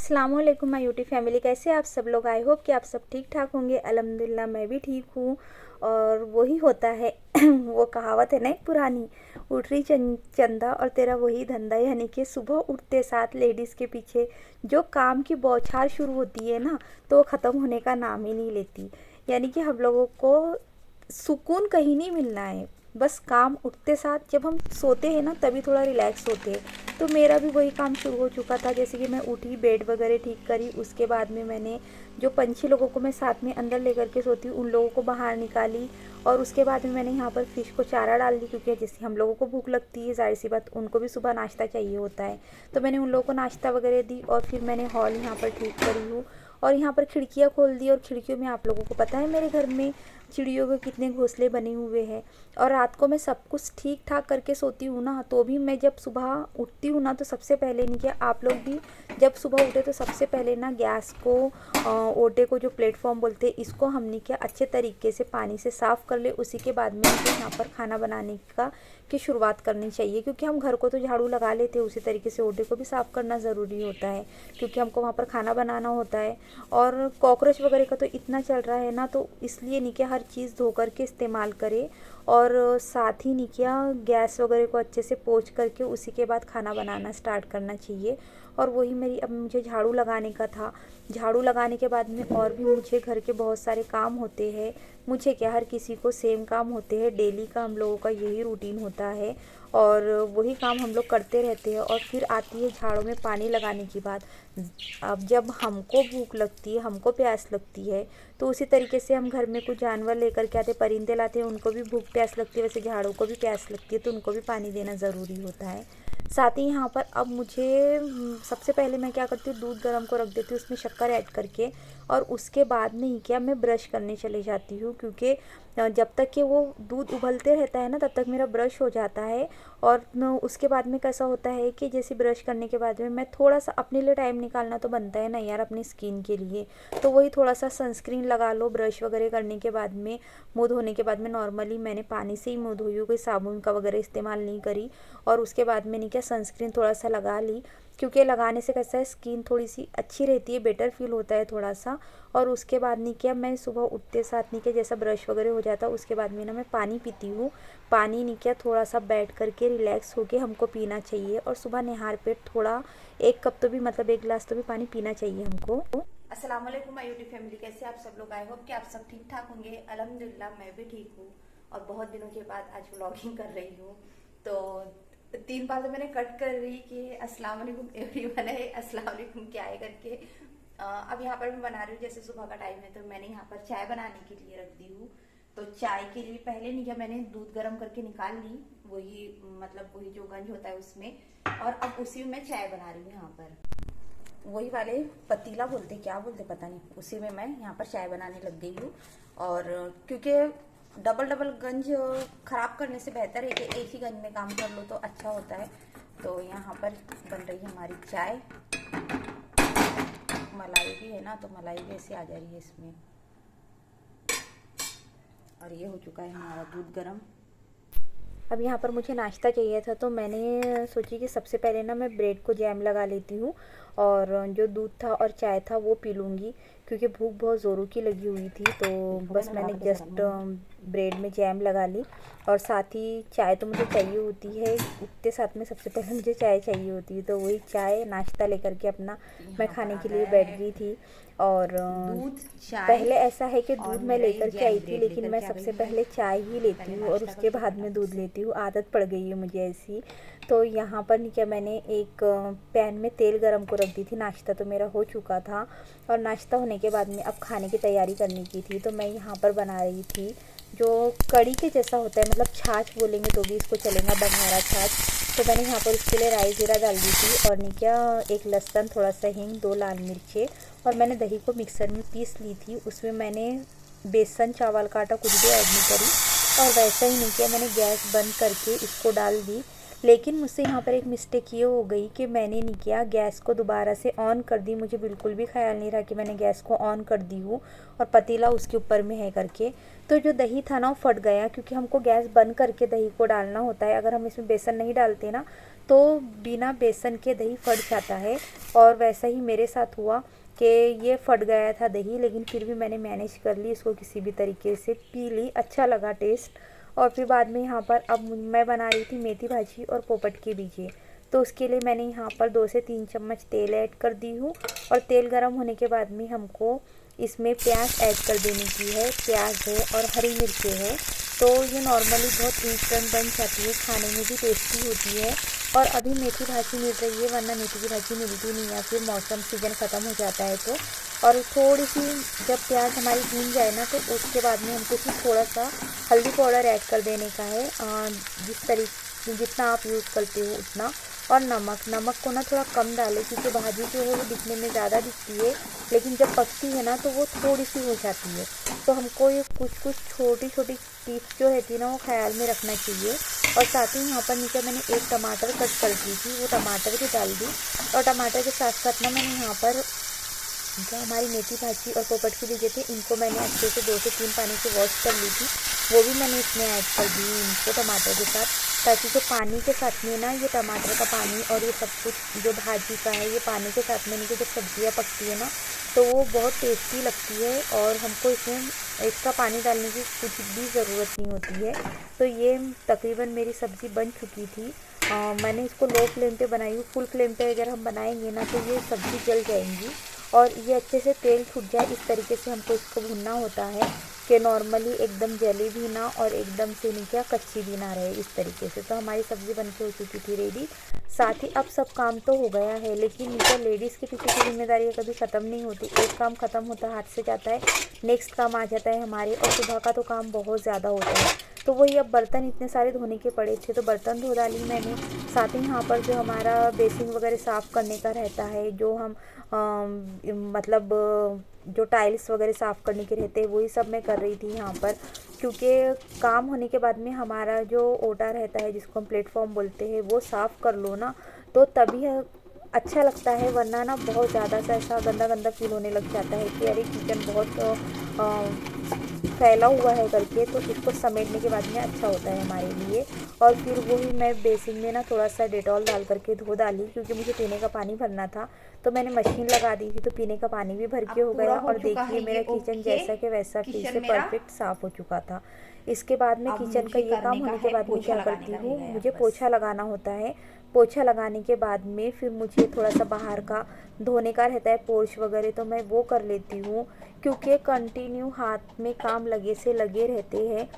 अस्सलाम वालेकुम my YouTube family. कैसे आप सब लोग? आई होप कि आप सब ठीक ठाक होंगे। अल्हम्दुलिल्लाह मैं भी ठीक हूँ। और वही होता है वो कहावत है ना एक पुरानी, उठ रही चंदा और तेरा वही धंधा। यानी कि सुबह उठते साथ लेडीज़ के पीछे जो काम की बौछार शुरू होती है ना, तो वो ख़त्म होने का नाम ही नहीं लेती। यानी कि हम लोगों को सुकून कहीं नहीं मिलना है। बस काम उठते साथ जब हम सोते हैं ना, तभी थोड़ा रिलैक्स होते हैं। तो मेरा भी वही काम शुरू हो चुका था। जैसे कि मैं उठी, बेड वगैरह ठीक करी, उसके बाद में मैंने जो पंछी लोगों को मैं साथ में अंदर लेकर के सोती हूँ उन लोगों को बाहर निकाली। और उसके बाद में मैंने यहाँ पर फ़िश को चारा डाल दी, क्योंकि जैसे हम लोगों को भूख लगती है, ज़ाहिर सी बात उनको भी सुबह नाश्ता चाहिए होता है। तो मैंने उन लोगों को नाश्ता वगैरह दी और फिर मैंने हॉल यहाँ पर ठीक करी हूँ। और यहाँ पर खिड़कियाँ खोल दी, और खिड़कियों में आप लोगों को पता है मेरे घर में चिड़ियों के कितने घोंसले बने हुए हैं। और रात को मैं सब कुछ ठीक ठाक करके सोती हूँ ना, तो भी मैं जब सुबह उठती हूँ ना, तो सबसे पहले नहीं क्या, आप लोग भी जब सुबह उठे तो सबसे पहले ना गैस को, ओटे को जो प्लेटफॉर्म बोलते हैं, इसको हमने क्या अच्छे तरीके से पानी से साफ़ कर ले। उसी के बाद में मुझे यहाँ पर खाना बनाने की शुरुआत करनी चाहिए, क्योंकि हम घर को तो झाड़ू लगा लेते हैं, उसी तरीके से ओटे को भी साफ़ करना ज़रूरी होता है, क्योंकि हमको वहाँ पर खाना बनाना होता है। और कॉकरोच वगैरह का तो इतना चल रहा है ना, तो इसलिए नहीं क्या हर चीज़ धो करके इस्तेमाल करें। और साथ ही नहीं क्या, गैस वगैरह को अच्छे से पोंछ करके उसी के बाद खाना बनाना स्टार्ट करना चाहिए। और वही मेरी, अब मुझे झाड़ू लगाने का था। झाड़ू लगाने के बाद में और भी मुझे घर के बहुत सारे काम होते हैं। मुझे क्या, हर किसी को सेम काम होते हैं, डेली का हम लोगों का यही रूटीन होता है। और वही काम हम लोग करते रहते हैं। और फिर आती है झाड़ू में पानी लगाने की बात। अब जब हमको भूख लगती है, हमको प्यास लगती है, तो उसी तरीके से हम घर में कुछ जानवर लेकर के आते, परिंदे लाते हैं, उनको भी भूख प्यास लगती है, वैसे झाड़ों को भी प्यास लगती है, तो उनको भी पानी देना ज़रूरी होता है। साथ ही यहाँ पर अब मुझे सबसे पहले मैं क्या करती हूँ, दूध गर्म को रख देती हूँ उसमें शक्कर ऐड करके। और उसके बाद में ही क्या, मैं ब्रश करने चले जाती हूँ, क्योंकि जब तक कि वो दूध उबलते रहता है ना, तब तक मेरा ब्रश हो जाता है। और उसके बाद में कैसा होता है कि जैसे ब्रश करने के बाद में मैं थोड़ा सा अपने लिए टाइम निकालना तो बनता है ना यार, अपनी स्किन के लिए। तो वही थोड़ा सा सनस्क्रीन लगा लो ब्रश वगैरह करने के बाद में। मुँह धोने के बाद में नॉर्मली मैंने पानी से ही मुँह धोई हूँ, कोई साबुन का वगैरह इस्तेमाल नहीं करी। और उसके बाद मैंने क्या, सनस्क्रीन थोड़ा सा लगा ली, क्योंकि लगाने से कैसा है, स्किन थोड़ी सी अच्छी रहती है, बेटर फील होता है थोड़ा सा। और उसके बाद नहीं किया, मैं सुबह उठते साथ नहीं किया, जैसा ब्रश वगैरह हो जाता है उसके बाद में ना मैं पानी पीती हूँ। पानी नहीं किया, थोड़ा सा बैठ करके रिलैक्स होके हमको पीना चाहिए। और सुबह निहार पेट थोड़ा 1 कप तो भी, मतलब 1 गिलास तो भी पानी पीना चाहिए हमको। अस्सलाम वालेकुम माय यूट्यूब फैमिली। कैसे आप सब लोग? आई होप कि आप सब ठीक ठाक होंगे। अल्हम्दुलिल्लाह मैं भी ठीक हूँ। और बहुत दिनों के बाद आज व्लॉगिंग कर रही हूँ। तो 3 बार तो मैंने कट कर रही कि अस्सलाम वालेकुम एवरीवन है, अस्सलाम वालेकुम क्या है करके। अब यहाँ पर मैं बना रही हूँ, जैसे सुबह का टाइम है तो मैंने यहाँ पर चाय बनाने के लिए रख दी हूँ। तो चाय के लिए पहले नहीं किया, मैंने दूध गर्म करके निकाल ली, वही मतलब वही जो गंज होता है उसमें। और अब उसी में मैं चाय बना रही हूँ। यहाँ पर वही वाले पतीला बोलते, क्या बोलते पता नहीं, उसी में मैं यहाँ पर चाय बनाने लग गई हूँ। और क्योंकि डबल डबल गंज खराब करने से बेहतर है कि एक ही गंज में काम कर लो तो अच्छा होता है। तो यहाँ पर बन रही है हमारी चाय। मलाई भी है ना, तो मलाई भी ऐसे आ जा रही है इसमें। और ये हो चुका है हमारा दूध गरम। अब यहाँ पर मुझे नाश्ता चाहिए था, तो मैंने सोची कि सबसे पहले ना मैं ब्रेड को जैम लगा लेती हूँ, और जो दूध था और चाय था वो पी लूँगी, क्योंकि भूख बहुत ज़ोरों की लगी हुई थी। तो बस मैंने जस्ट ब्रेड में जैम लगा ली। और साथ ही चाय तो मुझे चाहिए होती है, उठते साथ में सबसे पहले मुझे चाय चाहिए होती है। तो वही चाय नाश्ता लेकर के अपना मैं खाने के लिए बैठ गई थी। और पहले ऐसा है कि दूध मैं लेकर के आई थी, लेकिन मैं सबसे पहले चाय ही लेती हूँ और उसके बाद में दूध लेती हूँ, आदत पड़ गई है मुझे ऐसी। तो यहाँ पर क्या, मैंने एक पैन में तेल गरम को रख दी थी। नाश्ता तो मेरा हो चुका था, और नाश्ता होने के बाद में अब खाने की तैयारी करने की थी। तो मैं यहाँ पर बना रही थी जो कड़ी के जैसा होता है, मतलब छाछ बोलेंगे तो भी इसको चलेगा, बघारा छाछ। तो मैंने यहाँ पर उसके लिए राई ज़ीरा डाल दी थी, और निकिया एक लहसुन, थोड़ा सा हींग, 2 लाल मिर्चें। और मैंने दही को मिक्सर में पीस ली थी, उसमें मैंने बेसन चावल का आटा कुछ भी ऐड नहीं करी। और वैसा ही नहीं किया, मैंने गैस बंद करके इसको डाल दी। लेकिन मुझसे यहाँ पर एक मिस्टेक ये हो गई कि मैंने नहीं किया, गैस को दोबारा से ऑन कर दी। मुझे बिल्कुल भी ख्याल नहीं रहा कि मैंने गैस को ऑन कर दी हूँ और पतीला उसके ऊपर में है करके। तो जो दही था ना वो फट गया, क्योंकि हमको गैस बंद करके दही को डालना होता है। अगर हम इसमें बेसन नहीं डालते ना तो बिना बेसन के दही फट जाता है। और वैसा ही मेरे साथ हुआ कि ये फट गया था दही, लेकिन फिर भी मैंने मैनेज कर ली, इसको किसी भी तरीके से पी ली, अच्छा लगा टेस्ट। और फिर बाद में यहाँ पर अब मैं बना रही थी मेथी भाजी और पोपट के बीजे। तो उसके लिए मैंने यहाँ पर 2 से 3 चम्मच तेल ऐड कर दी हूँ। और तेल गर्म होने के बाद में हमको इसमें प्याज ऐड कर देने की है। प्याज है और हरी मिर्चें है। तो ये नॉर्मली बहुत इंस्टेंट बन जाती है, खाने में भी टेस्टी होती है। और अभी मेथी भाजी मिल रही है, वरना मेथी की भाजी मिलती नहीं है, फिर मौसम सीजन ख़त्म हो जाता है तो। और थोड़ी सी जब प्याज हमारी भून जाए ना तो उसके बाद में हमको इसमें थोड़ा सा हल्दी पाउडर ऐड कर देने का है, जितना आप यूज़ करते हो उतना। और नमक को ना थोड़ा कम डालें, क्योंकि भाजी जो है वो दिखने में ज़्यादा दिखती है, लेकिन जब पकती है ना तो वो थोड़ी सी हो जाती है। तो हमको ये कुछ छोटी छोटी टिप्स जो रहती है ना वो ख्याल में रखना चाहिए। और साथ ही यहाँ पर नीचे मैंने एक टमाटर कट कर दी थी, वो टमाटर भी डाल दी। और टमाटर के साथ साथ ना मैंने यहाँ पर जो हमारी मेथी भाजी और पोपट के बीजे थे, इनको मैंने अच्छे से 2 से 3 पानी से वॉश कर ली थी, वो भी मैंने इसमें ऐड कर दी इनको टमाटर के साथ, ताकि जो पानी के साथ में ना ये टमाटर का पानी और ये सब कुछ जो भाजी का है ये पानी के साथ में नीचे जब सब्जियाँ पकती है ना तो वो बहुत टेस्टी लगती है। और हमको इसमें एक्स्ट्रा पानी डालने की कुछ भी ज़रूरत नहीं होती है। तो ये तकरीबन मेरी सब्ज़ी बन चुकी थी। मैंने इसको लो फ्लेम पे बनाई हूँ। फुल फ्लेम पे अगर हम बनाएंगे ना तो ये सब्ज़ी जल जाएंगी। और ये अच्छे से तेल छूट जाए इस तरीके से हमको इसको भूनना होता है कि नॉर्मली एकदम जली भी ना और एकदम से नहीं क्या कच्ची भी ना रहे, इस तरीके से। तो हमारी सब्ज़ी बनके हो चुकी थी रेडी। साथ ही अब सब काम तो हो गया है, लेकिन नीचे लेडीज़ की पीछे की जिम्मेदारी कभी ख़त्म नहीं होती। एक काम ख़त्म होता है, हाथ से जाता है, नेक्स्ट काम आ जाता है हमारे। और सुबह का तो काम बहुत ज़्यादा होता है। तो वही अब बर्तन इतने सारे धोने के पड़े थे तो बर्तन धो डाली मैंने। साथ ही यहाँ पर जो हमारा बेसिन वगैरह साफ़ करने का रहता है, जो हम मतलब जो टाइल्स वगैरह साफ़ करने के रहते हैं वही सब मैं कर रही थी यहाँ पर। क्योंकि काम होने के बाद में हमारा जो ओटा रहता है, जिसको हम प्लेटफॉर्म बोलते हैं, वो साफ़ कर लो ना तो तभी अच्छा लगता है। वरना ना बहुत ज़्यादा सा ऐसा गंदा गंदा फील होने लग जाता है कि अरे किचन बहुत फैला हुआ है करके। तो इसको समेटने के बाद में अच्छा होता है हमारे लिए। और फिर वही मैं बेसिन में ना थोड़ा सा डेटॉल डाल करके धो डाली, क्योंकि मुझे पीने का पानी भरना था। तो मैंने मशीन लगा दी थी तो पीने का पानी भी भर के हो गया। और देखिए मेरा किचन जैसा कि वैसा फिर से परफेक्ट साफ़ हो चुका था। इसके बाद में किचन का ये काम होने के बाद में क्या करती हूँ, मुझे पोछा लगाना होता है। पोछा लगाने के बाद में फिर मुझे थोड़ा सा बाहर का धोने का रहता है, पोर्च वगैरह, तो मैं वो कर लेती हूँ। क्योंकि कंटिन्यू हाथ में काम लगे से लगे रहते हैं।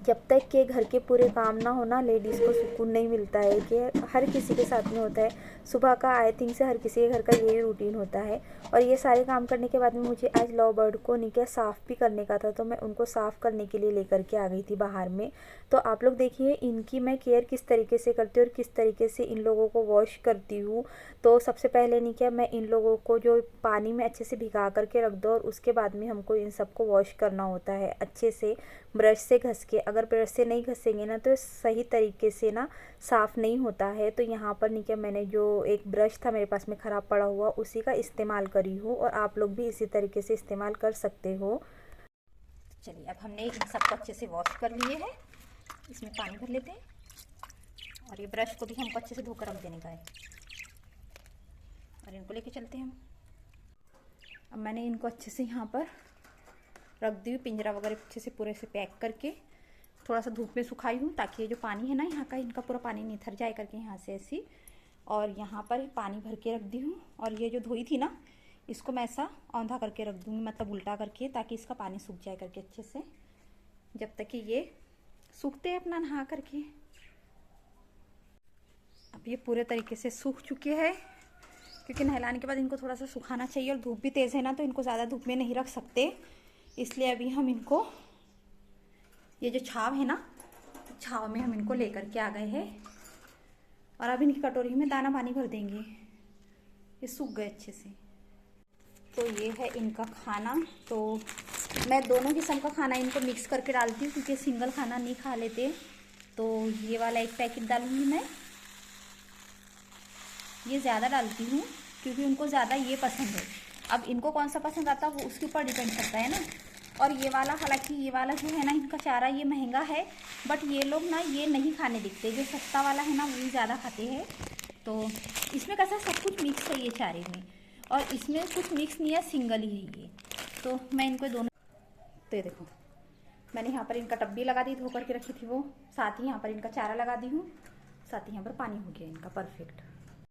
जब तक के घर के पूरे काम ना हो ना लेडीज़ को सुकून नहीं मिलता है, कि हर किसी के साथ में होता है। सुबह का आई थिंक से हर किसी के घर का यही रूटीन होता है। और ये सारे काम करने के बाद में मुझे आज लव बर्ड को नीचे साफ़ भी करने का था, तो मैं उनको साफ़ करने के लिए लेकर के आ गई थी बाहर में। तो आप लोग देखिए इनकी मैं केयर किस तरीके से करती हूँ और किस तरीके से इन लोगों को वॉश करती हूँ। तो सबसे पहले नहीं क्या, मैं इन लोगों को जो पानी में अच्छे से भिगा करके रख दो और उसके बाद में हमको इन सबको वॉश करना होता है अच्छे से ब्रश से घस के। अगर ब्रश से नहीं घसेंगे ना तो सही तरीके से ना साफ़ नहीं होता है। तो यहाँ पर नहीं क्या, मैंने जो एक ब्रश था मेरे पास में ख़राब पड़ा हुआ उसी का इस्तेमाल करी हूँ, और आप लोग भी इसी तरीके से इस्तेमाल कर सकते हो। चलिए अब हमने इन सबको अच्छे से वॉश कर लिए हैं, इसमें पानी भर लेते हैं। और ये ब्रश को भी हमको अच्छे से धोकर रख देने का है। और इनको लेके चलते हैं हम। अब मैंने इनको अच्छे से यहाँ पर रख दी हूँ, पिंजरा वगैरह अच्छे से पूरे से पैक करके थोड़ा सा धूप में सुखाई हूँ, ताकि ये जो पानी है ना यहाँ का, इनका पूरा पानी निथर जाए करके यहाँ से ऐसी। और यहाँ पर पानी भर के रख दी हूँ। और ये जो धोई थी ना इसको मैं ऐसा औंधा करके रख दूँगी, मतलब उल्टा करके, ताकि इसका पानी सूख जाए करके अच्छे से, जब तक कि ये सूखते हैं अपना नहा करके। अब ये पूरे तरीके से सूख चुके हैं, क्योंकि नहलाने के बाद इनको थोड़ा सा सुखाना चाहिए। और धूप भी तेज़ है ना तो इनको ज़्यादा धूप में नहीं रख सकते, इसलिए अभी हम इनको ये जो छाव है ना, छाव में हम इनको लेकर के आ गए हैं। और अब इनकी कटोरी में दाना पानी भर देंगे, ये सूख गए अच्छे से। तो ये है इनका खाना। तो मैं दोनों किस्म का खाना इनको मिक्स करके डालती हूँ, क्योंकि सिंगल खाना नहीं खा लेते। तो ये वाला एक पैकेट डालूंगी मैं। ये ज़्यादा डालती हूँ क्योंकि उनको ज़्यादा ये पसंद है। अब इनको कौन सा पसंद आता है वो उसके ऊपर डिपेंड करता है ना। और ये वाला, हालांकि ये वाला जो है ना, इनका चारा ये महंगा है, बट ये लोग ना ये नहीं खाने दिखते। जो सस्ता वाला है ना वही ज़्यादा खाते हैं। तो इसमें कैसा सब कुछ मिक्स है ये चारे में, और इसमें कुछ मिक्स नहीं है, सिंगल ही है ये। तो मैं इनको दोनों, तो ये देखो मैंने यहाँ पर इनका टब्बी लगा दी, धो करके रखी थी वो, साथ ही यहाँ पर इनका चारा लगा दी हूँ, साथ ही यहाँ पर पानी हो गया इनका परफेक्ट।